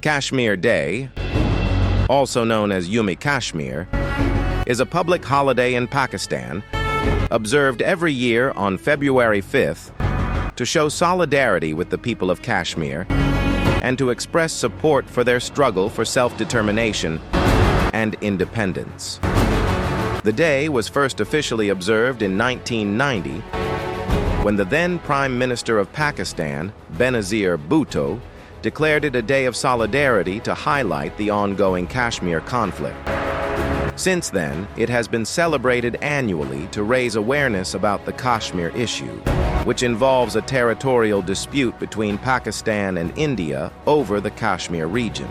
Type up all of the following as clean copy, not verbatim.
Kashmir Day, also known as Yom Kashmir, is a public holiday in Pakistan, observed every year on February 5th to show solidarity with the people of Kashmir and to express support for their struggle for self-determination and independence. The day was first officially observed in 1990 when the then Prime Minister of Pakistan, Benazir Bhutto, declared it a day of solidarity to highlight the ongoing Kashmir conflict. Since then, it has been celebrated annually to raise awareness about the Kashmir issue, which involves a territorial dispute between Pakistan and India over the Kashmir region.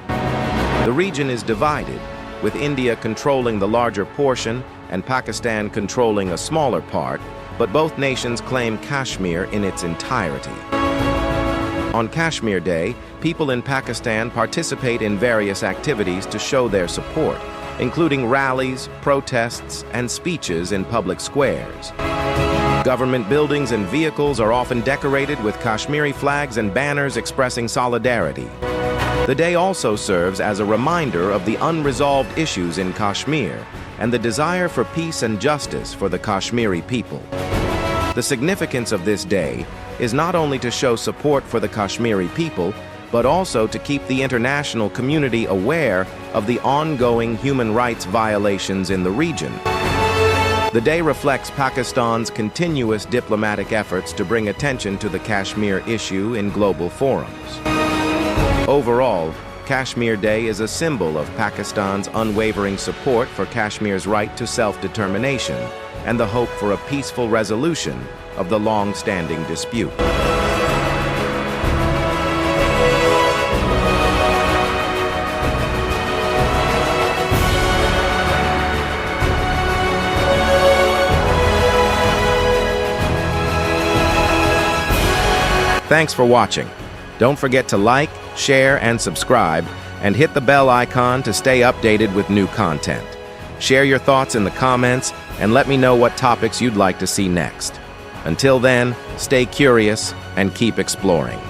The region is divided, with India controlling the larger portion and Pakistan controlling a smaller part, but both nations claim Kashmir in its entirety. On Kashmir Day, people in Pakistan participate in various activities to show their support, including rallies, protests, and speeches in public squares. Government buildings and vehicles are often decorated with Kashmiri flags and banners expressing solidarity. The day also serves as a reminder of the unresolved issues in Kashmir and the desire for peace and justice for the Kashmiri people. The significance of this day is not only to show support for the Kashmiri people, but also to keep the international community aware of the ongoing human rights violations in the region. The day reflects Pakistan's continuous diplomatic efforts to bring attention to the Kashmir issue in global forums. Overall, Kashmir Day is a symbol of Pakistan's unwavering support for Kashmir's right to self-determination and the hope for a peaceful resolution of the long-standing dispute. Thanks for watching. Don't forget to like, share, and subscribe, and hit the bell icon to stay updated with new content. Share your thoughts in the comments, and let me know what topics you'd like to see next. Until then, stay curious and keep exploring.